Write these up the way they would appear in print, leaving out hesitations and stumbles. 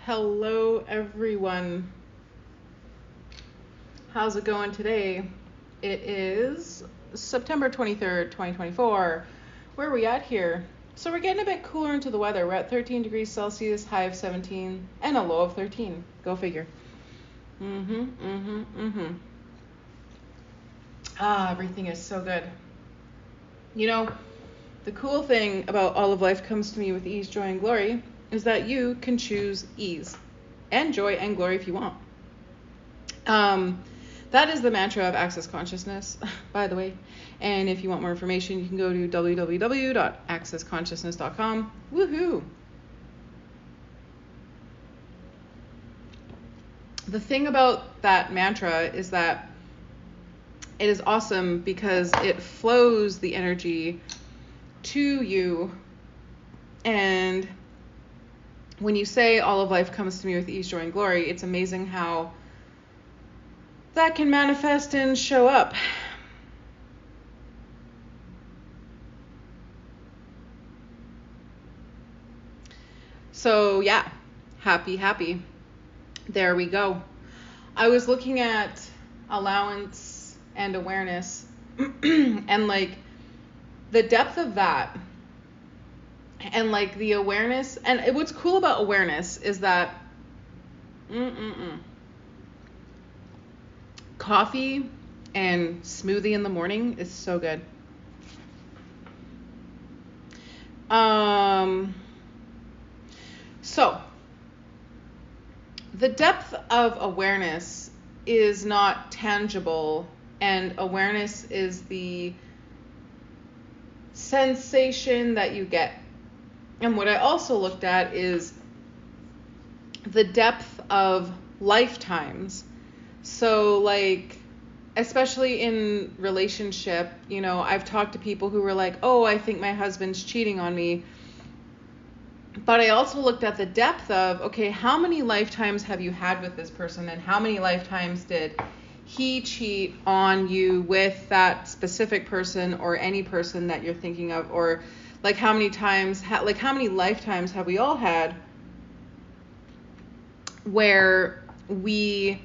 Hello, everyone. How's it going today? It is September 23rd, 2024. Where are we at here? So we're getting a bit cooler into the weather. We're at 13 degrees Celsius, high of 17, and a low of 13. Go figure. Mm-hmm. Everything is so good. You know, the cool thing about all of life comes to me with ease, joy, and glory is that you can choose ease and joy and glory if you want. That is the mantra of Access Consciousness, by the way. And if you want more information, you can go to www.accessconsciousness.com. Woohoo! The thing about that mantra is that it is awesome because it flows the energy to you. And when you say all of life comes to me with ease, joy, and glory, it's amazing how that can manifest and show up. So yeah, happy. There we go. I was looking at allowance and awareness and like the depth of that and like the awareness. And what's cool about awareness is that coffee and smoothie in the morning is so good. So the depth of awareness is not tangible, and awareness is the sensation that you get. And what I also looked at is the depth of lifetimes. So like, especially in relationship, I've talked to people who were like, oh, I think my husband's cheating on me. But I also looked at the depth of, okay, how many lifetimes have you had with this person, and how many lifetimes did he cheat on you with that specific person or any person that you're thinking of, or like how many lifetimes have we all had where we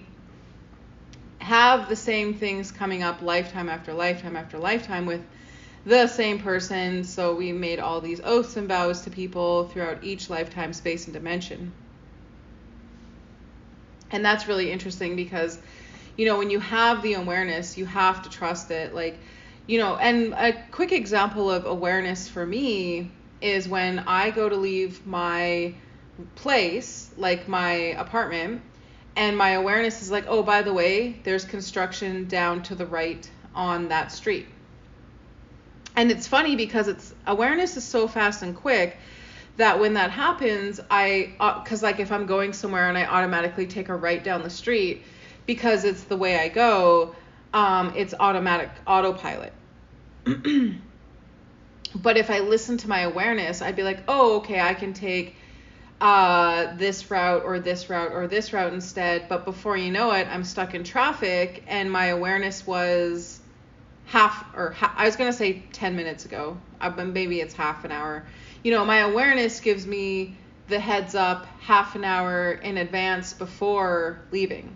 have the same things coming up lifetime after lifetime after lifetime with the same person. So we made all these oaths and vows to people throughout each lifetime, space, and dimension. And that's really interesting because, when you have the awareness, you have to trust it. Like, and a quick example of awareness for me is when I go to leave my place, like my apartment, and my awareness is like, oh, by the way, there's construction down to the right on that street. And it's funny because awareness is so fast and quick that when that happens, because like if I'm going somewhere and I automatically take a right down the street because it's the way I go, it's autopilot. But if I listen to my awareness, I'd be like, oh, okay, I can take this route or this route or this route instead. But before you know it, I'm stuck in traffic, and my awareness was I was going to say 10 minutes ago, but maybe it's half an hour. My awareness gives me the heads up half an hour in advance before leaving.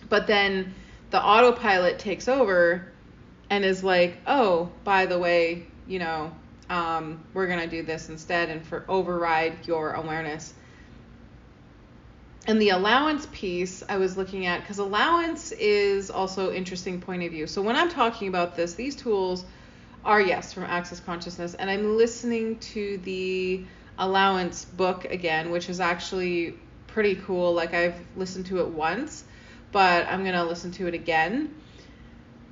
But then the autopilot takes over and is like, oh, by the way, we're going to do this instead and override your awareness. And the allowance piece I was looking at, because allowance is also interesting point of view. So when I'm talking about this, these tools are, yes, from Access Consciousness. And I'm listening to the Allowance book again, which is actually pretty cool. Like I've listened to it once, but I'm going to listen to it again.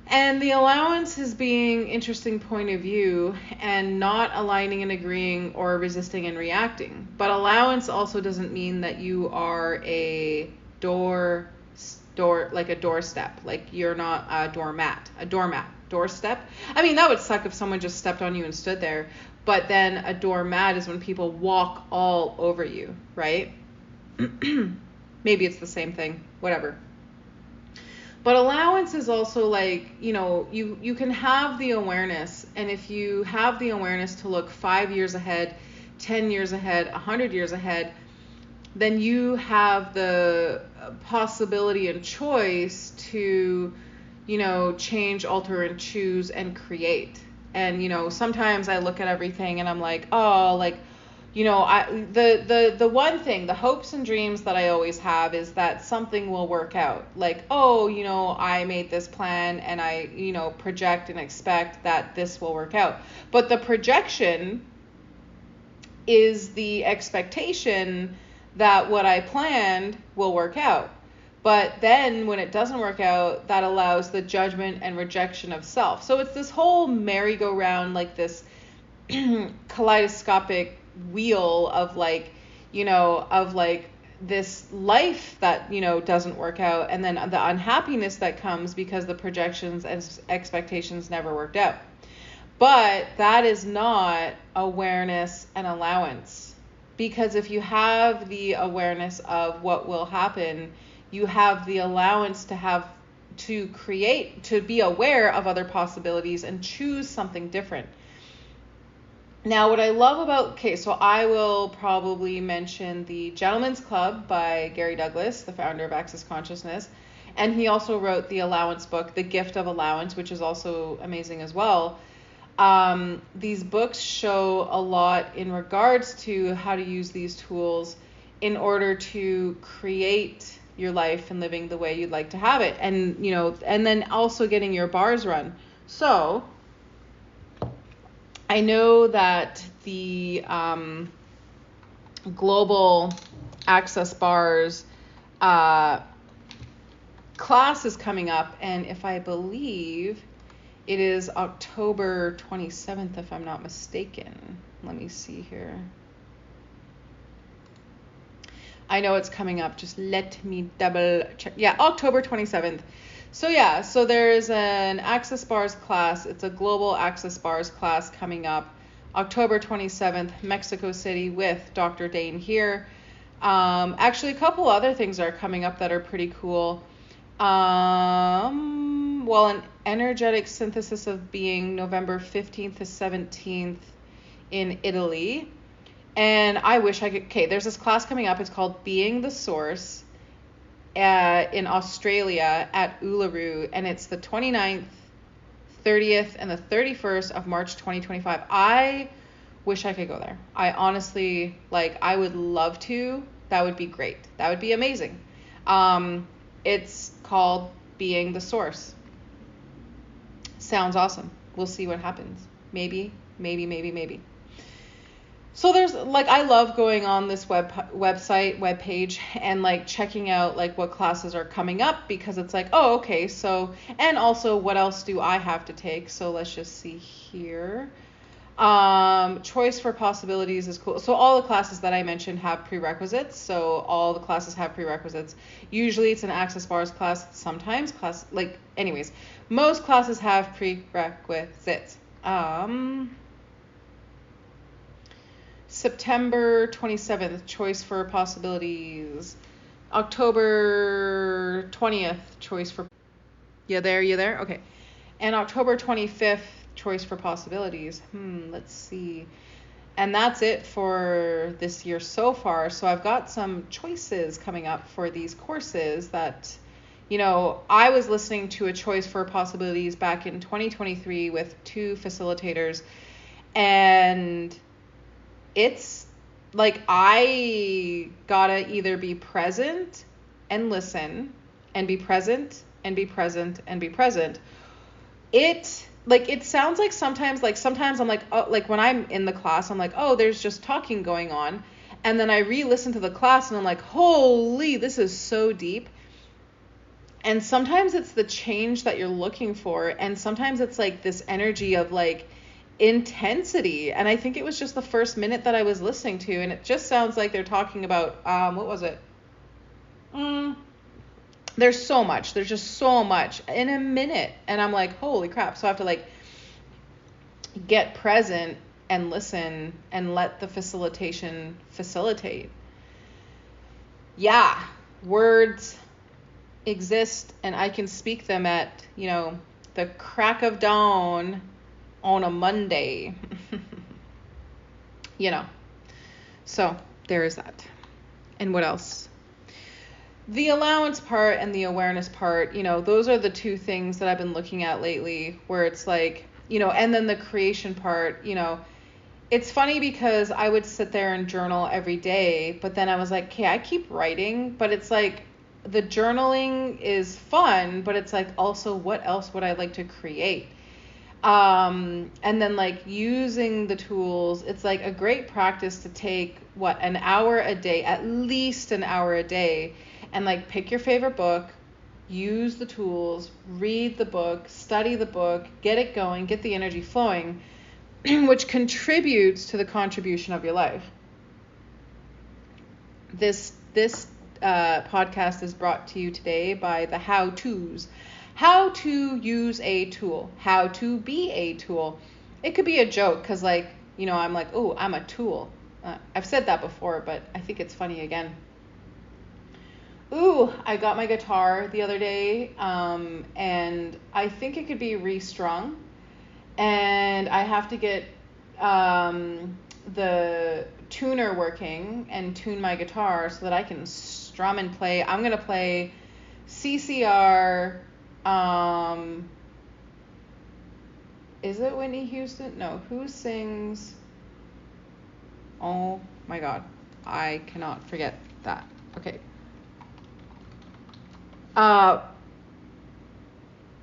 And the allowance is being interesting point of view and not aligning and agreeing or resisting and reacting. But allowance also doesn't mean that you are a like a doorstep. Like you're not a doormat. Doorstep. I mean, that would suck if someone just stepped on you and stood there. But then a doormat is when people walk all over you, right? Maybe it's the same thing. Whatever. But allowance is also like, you can have the awareness. And if you have the awareness to look 5 years ahead, 10 years ahead, 100 years ahead, then you have the possibility and choice to, change, alter, and choose and create. And, sometimes I look at everything and I'm like, oh, like, the one thing, the hopes and dreams that I always have is that something will work out. Like, oh, I made this plan and I, project and expect that this will work out. But the projection is the expectation that what I planned will work out. But then when it doesn't work out, that allows the judgment and rejection of self. So it's this whole merry-go-round, like this kaleidoscopic wheel of this life that, doesn't work out, and then the unhappiness that comes because the projections and expectations never worked out. But that is not awareness and allowance. Because if you have the awareness of what will happen, you have the allowance to create, to be aware of other possibilities and choose something different. Now, what I love about, so I will probably mention The Gentleman's Club by Gary Douglas, the founder of Access Consciousness. And he also wrote the Allowance book, The Gift of Allowance, which is also amazing as well. These books show a lot in regards to how to use these tools in order to create your life and living the way you'd like to have it. And, and then also getting your bars run. So I know that the Global Access Bars class is coming up, and if I believe it is October 27th, if I'm not mistaken. Let me see here. I know it's coming up. Just let me double check. Yeah, October 27th. So there's an Access Bars class. It's a Global Access Bars class coming up October 27th, Mexico City, with Dr. Dane here. Actually, a couple other things are coming up that are pretty cool. An energetic synthesis of being, November 15th to 17th in Italy. And I wish I could, there's this class coming up. It's called Being the Source in Australia at Uluru. And it's the 29th, 30th, and the 31st of March 2025. I wish I could go there. I honestly, I would love to. That would be great. That would be amazing. It's called Being the Source. Sounds awesome. We'll see what happens. Maybe. So there's I love going on this web page and checking out what classes are coming up, because it's oh, okay, so, and also what else do I have to take? So let's just see here. Choice for possibilities is cool. So all the classes that I mentioned have prerequisites. So all the classes have prerequisites. Usually it's an Access Bars class. Sometimes most classes have prerequisites. September 27th, choice for possibilities. October 20th, choice for... You there? Okay. And October 25th, choice for possibilities. Let's see. And that's it for this year so far. So I've got some choices coming up for these courses that, I was listening to a choice for possibilities back in 2023 with 2 facilitators, and it's I gotta either be present and listen, and be present and be present and be present. It sounds sometimes I'm when I'm in the class, I'm oh, there's just talking going on. And then I re-listen to the class and I'm holy, this is so deep. And sometimes it's the change that you're looking for. And sometimes it's this energy of intensity. And I think it was just the first minute that I was listening to, and it just sounds like they're talking about, what was it? There's just so much in a minute. And I'm holy crap. So I have to get present and listen and let the facilitation facilitate. Yeah, words exist and I can speak them at, the crack of dawn on a Monday. So there is that. And what else? The allowance part and the awareness part, those are the two things that I've been looking at lately, where it's like, and then the creation part, it's funny because I would sit there and journal every day, but then I was like, okay, I keep writing, but it's like the journaling is fun, but it's like also what else would I like to create? And then like using the tools, it's like a great practice to take an hour a day, at least an hour a day, and like pick your favorite book, use the tools, read the book, study the book, get it going, get the energy flowing, which contributes to the contribution of your life. This podcast is brought to you today by the how-tos. How to use a tool, how to be a tool. It could be a joke because I'm like, oh, I'm a tool. I've said that before, but I think it's funny again. Ooh, I got my guitar the other day, and I think it could be restrung. And I have to get the tuner working and tune my guitar so that I can strum and play. I'm going to play CCR. Is it Whitney Houston? No, who sings? Oh my God, I cannot forget that. Okay. Oh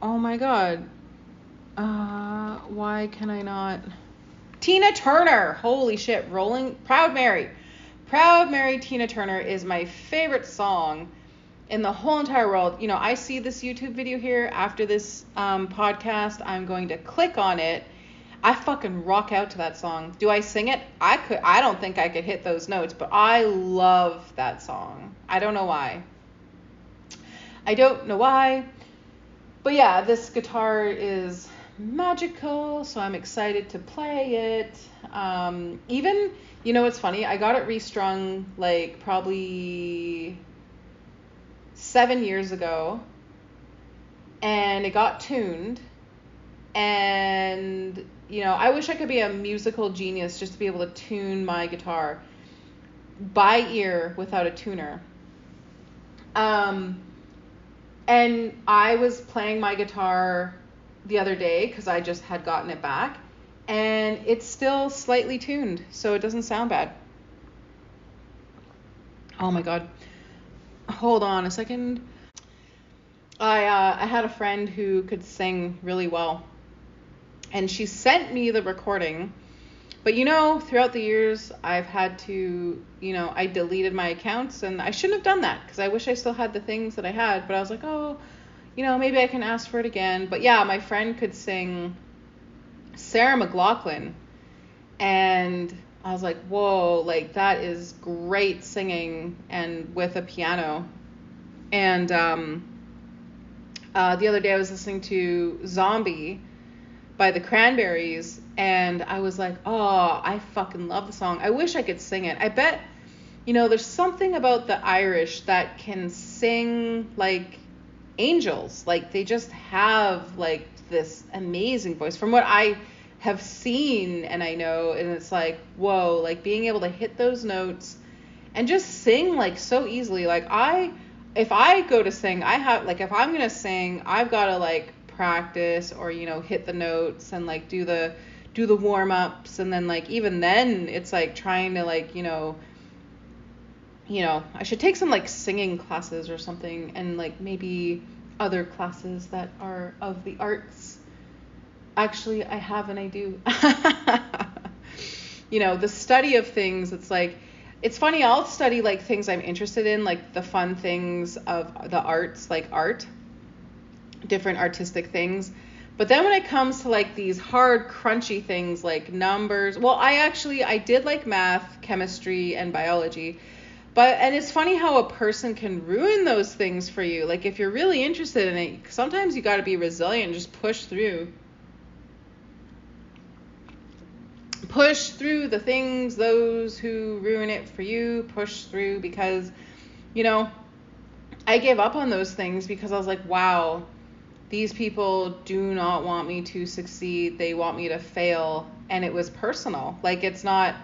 my God. Why can I not? Tina Turner. Holy shit. Proud Mary. Proud Mary Tina Turner is my favorite song in the whole entire world. I see this YouTube video here after this podcast. I'm going to click on it. I fucking rock out to that song. Do I sing it? I don't think I could hit those notes, but I love that song. I don't know why. But yeah, this guitar is magical, so I'm excited to play it. Even, it's funny, I got it restrung like probably 7 years ago, and it got tuned, and I wish I could be a musical genius just to be able to tune my guitar by ear without a tuner. And I was playing my guitar the other day because I just had gotten it back, and it's still slightly tuned, so it doesn't sound bad. Oh my God. Hold on a second. I had a friend who could sing really well, and she sent me the recording. But throughout the years, I've had to, I deleted my accounts, and I shouldn't have done that because I wish I still had the things that I had. But I was like, oh, maybe I can ask for it again. But yeah, my friend could sing Sarah McLachlan, and I was like, whoa, like that is great singing and with a piano. And the other day I was listening to Zombie by the Cranberries, and I was like, oh, I fucking love the song. I wish I could sing it. I bet, there's something about the Irish that can sing like angels. Like they just have like this amazing voice from what I have seen and I know, and it's like, whoa, like being able to hit those notes and just sing like so easily. Like if I go to sing, if I'm going to sing, I've got to like practice or hit the notes and like do the warm-ups, and then like even then it's like trying to like I should take some like singing classes or something, and like maybe other classes that are of the arts. Actually, I have and I do. The study of things, it's like, it's funny, I'll study like things I'm interested in, like the fun things of the arts, like art, different artistic things. But then when it comes to like these hard, crunchy things like numbers, well, I did like math, chemistry, and biology. And it's funny how a person can ruin those things for you. Like if you're really interested in it, sometimes you got to be resilient and just push through. Push through the things, those who ruin it for you, push through, because, I gave up on those things because I was like, wow, these people do not want me to succeed. They want me to fail. And it was personal. Like, it's not,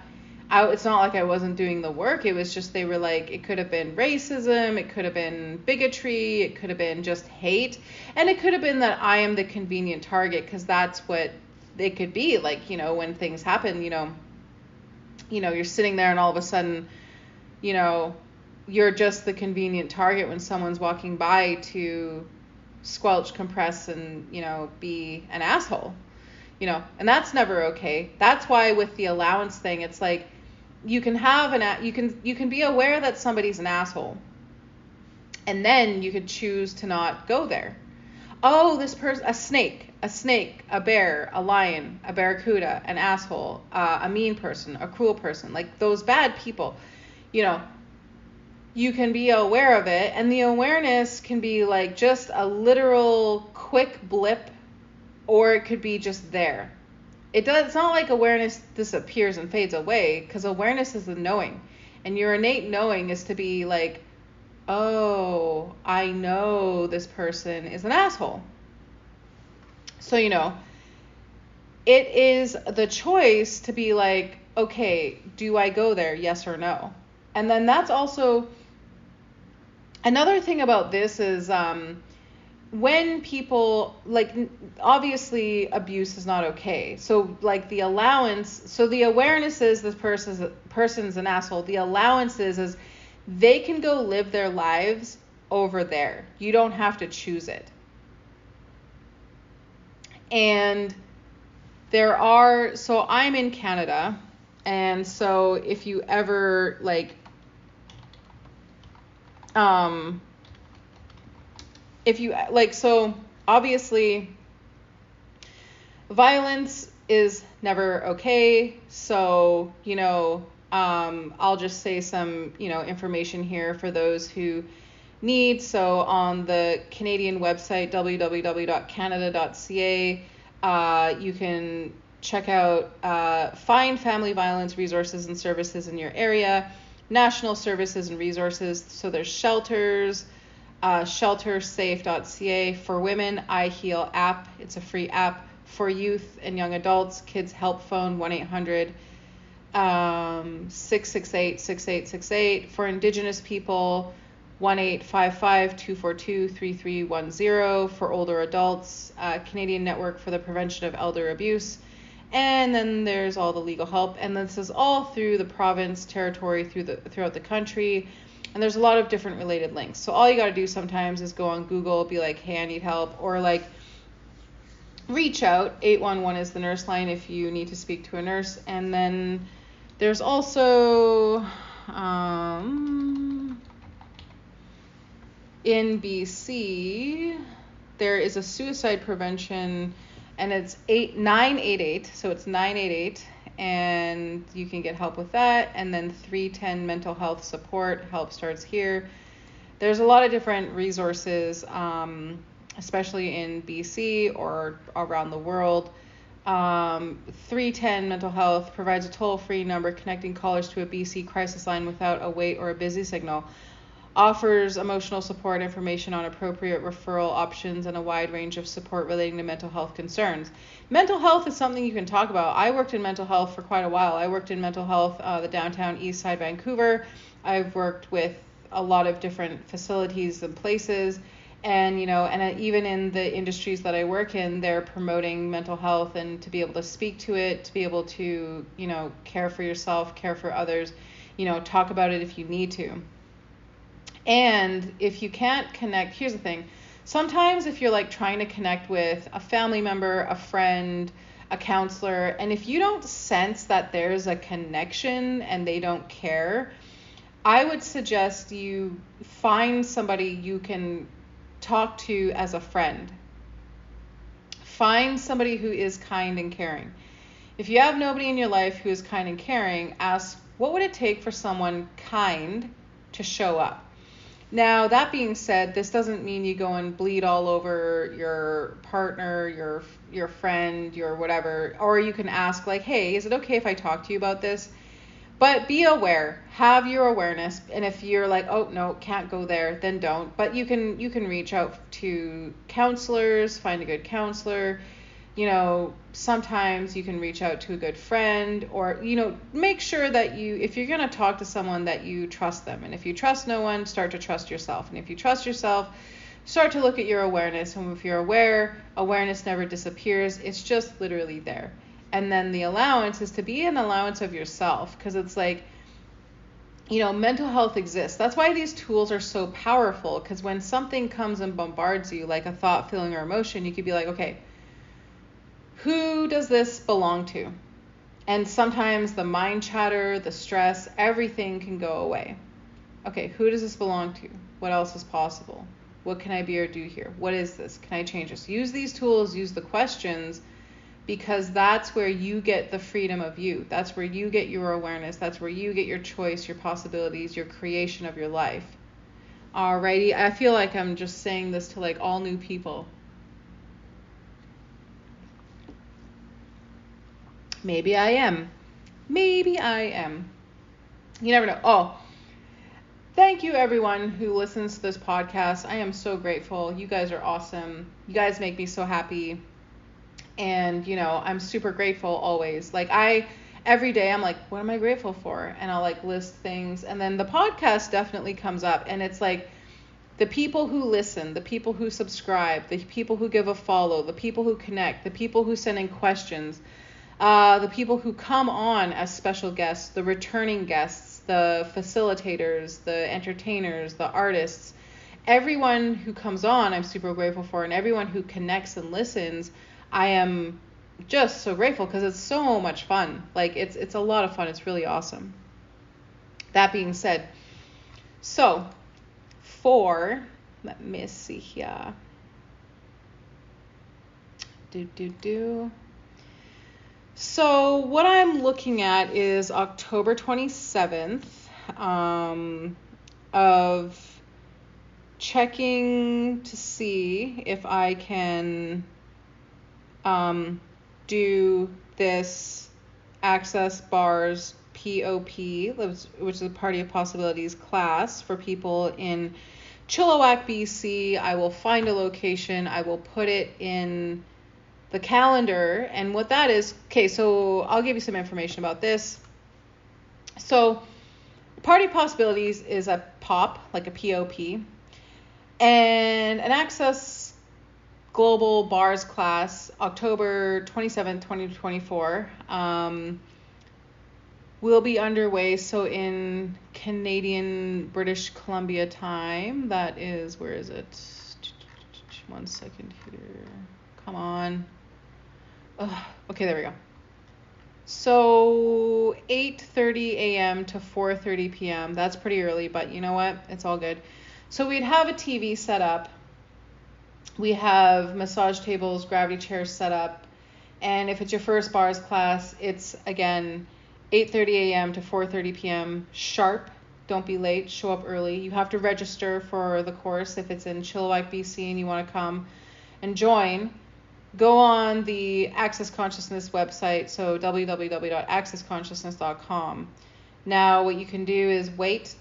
It's not like I wasn't doing the work. It was just, they were like, it could have been racism, it could have been bigotry, it could have been just hate, and it could have been that I am the convenient target, because that's what it could be. Like, when things happen, you're sitting there and all of a sudden, you're just the convenient target when someone's walking by to squelch, compress, and, be an asshole. And that's never okay. That's why with the allowance thing, it's like, you can be aware that somebody's an asshole, and then you could choose to not go there. Oh, this person, a snake, a bear, a lion, a barracuda, an asshole, a mean person, a cruel person, like those bad people, you can be aware of it, and the awareness can be like just a literal quick blip, or it could be just there. It's not like awareness disappears and fades away, because awareness is the knowing. And your innate knowing is to be like, oh, I know this person is an asshole. So, it is the choice to be like, okay, do I go there? Yes or no? And then that's also another thing about this is, when people, like, obviously abuse is not okay. So like the awareness is this person's an asshole. The allowance is they can go live their lives over there. You don't have to choose it. And so I'm in Canada, and so if you ever so obviously violence is never okay. So, I'll just say some, information here for those who need. So on the Canadian website, www.canada.ca, you can check out, find family violence resources and services in your area, national services and resources. So there's shelters, sheltersafe.ca. For women, I Heal app. It's a free app. For youth and young adults, Kids Help Phone, 1-800-668-6868. For Indigenous people, 1-855-242-3310. For older adults, Canadian Network for the Prevention of Elder Abuse. And then there's all the legal help. And this is all through the province, territory, throughout the country. And there's a lot of different related links. So all you got to do sometimes is go on Google, be like, hey, I need help. Or reach out. 811 is the nurse line if you need to speak to a nurse. And then there's also, in BC, there is a suicide prevention, and it's 988. So it's 988. And you can get help with that. And then 310 mental health support. Help starts here. There's a lot of different resources, especially in BC or around the world. 310 mental health provides a toll-free number connecting callers to a BC crisis line without a wait or a busy signal. Offers emotional support, information on appropriate referral options, and a wide range of support relating to mental health concerns. Mental health is something you can talk about. I worked in mental health for quite a while. I worked in mental health, the downtown east side Vancouver. I've worked with a lot of different facilities and places. And, even in the industries that I work in, they're promoting mental health, and to be able to speak to it, to be able to, care for yourself, care for others, talk about it if you need to. And if you can't connect, here's the thing. Sometimes if you're trying to connect with a family member, a friend, a counselor, and if you don't sense that there's a connection and they don't care, I would suggest you find somebody you can talk to as a friend. Find somebody who is kind and caring. If you have nobody in your life who is kind and caring, ask, what would it take for someone kind to show up? Now, that being said, this doesn't mean you go and bleed all over your partner, your friend, your whatever. Or you can ask hey, is it okay if I talk to you about this? But be aware, have your awareness. And if you're oh, no, can't go there, then don't. But you can reach out to counselors, find a good counselor, sometimes you can reach out to a good friend, or, make sure that if you're going to talk to someone, that you trust them. And if you trust no one, start to trust yourself. And if you trust yourself, start to look at your awareness. And if you're aware, awareness never disappears. It's just literally there. And then the allowance is to be an allowance of yourself, because it's like, mental health exists. That's why these tools are so powerful, because when something comes and bombards you, like a thought, feeling, or emotion, you could be like, okay, who does this belong to? And sometimes the mind chatter, the stress, everything can go away. Okay, who does this belong to? What else is possible? What can I be or do here? What is this? Can I change this? Use these tools, use the questions, because that's where you get the freedom of you. That's where you get your awareness. That's where you get your choice, your possibilities, your creation of your life. Alrighty, I feel like I'm just saying this to like all new people. Maybe I am. Maybe I am. You never know. Oh, thank you everyone who listens to this podcast. I am so grateful. You guys are awesome. You guys make me so happy. And, I'm super grateful always. Like every day I'm like, what am I grateful for? And I'll like list things. And then the podcast definitely comes up. And it's like the people who listen, the people who subscribe, the people who give a follow, the people who connect, the people who send in questions, the people who come on as special guests, the returning guests, the facilitators, the entertainers, the artists, everyone who comes on, I'm super grateful for, and everyone who connects and listens, I am just so grateful, because it's so much fun. Like it's a lot of fun. It's really awesome. That being said, so let me see here. So what I'm looking at is October 27th of checking to see if I can do this Access Bars POP, which is a Party of Possibilities class for people in Chilliwack, BC. I will find a location. I will put it in the calendar. And what that is, okay, so I'll give you some information about this. So Party of Possibilities is a POP, like a POP, and an Access Global Bars class, October 27, 2024, will be underway. So in Canadian British Columbia time, that is, where is it? 1 second here. Come on. Okay, there we go. So 8:30 a.m. to 4:30 p.m. That's pretty early, but you know what? It's all good. So we'd have a TV set up. We have massage tables, gravity chairs set up. And if it's your first bars class, it's, again, 8:30 a.m. to 4:30 p.m. sharp. Don't be late. Show up early. You have to register for the course if it's in Chilliwack, BC, and you want to come and join. Go on the Access Consciousness website, so www.accessconsciousness.com. Now, what you can do is wait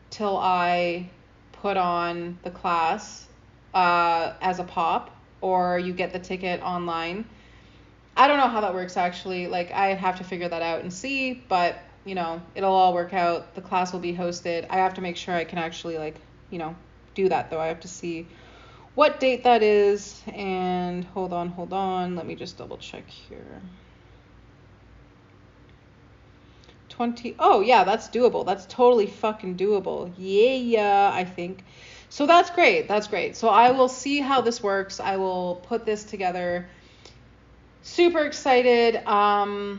till I put on the class as a POP, or you get the ticket online. I don't know how that works actually. Like, I have to figure that out and see, but it'll all work out. The class will be hosted. I have to make sure I can actually do that though. I have to see what date that is, and hold on. Let me just double check here. Oh yeah, that's doable. That's totally fucking doable. Yeah, I think. So that's great. So I will see how this works. I will put this together. Super excited. Now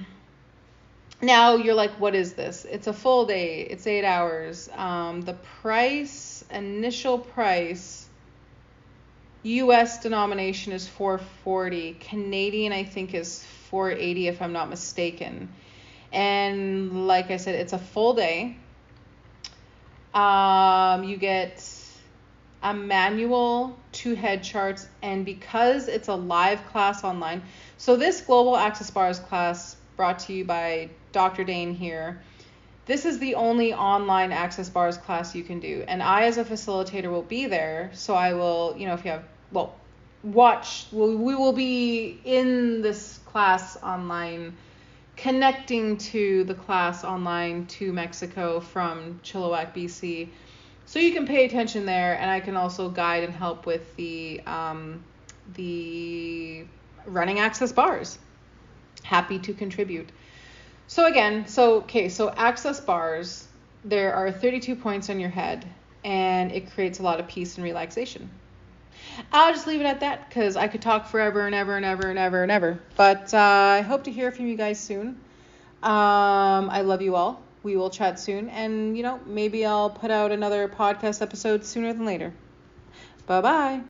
you're like, what is this? It's a full day. It's 8 hours. The initial price, US denomination is $440. Canadian, I think, is $480 if I'm not mistaken. And like I said, it's a full day. You get a manual, 2 head charts, and because it's a live class online, so this Global Access Bars class brought to you by Dr. Dane here, this is the only online Access Bars class you can do, and I as a facilitator will be there, so I will, if you have, we will be in this class online, connecting to the class online to Mexico from Chilliwack, BC. So you can pay attention there, and I can also guide and help with the running access bars. Happy to contribute. So again, so access bars, there are 32 points on your head, and it creates a lot of peace and relaxation. I'll just leave it at that because I could talk forever and ever and ever and ever and ever. But I hope to hear from you guys soon. I love you all. We will chat soon, and maybe I'll put out another podcast episode sooner than later. Bye-bye.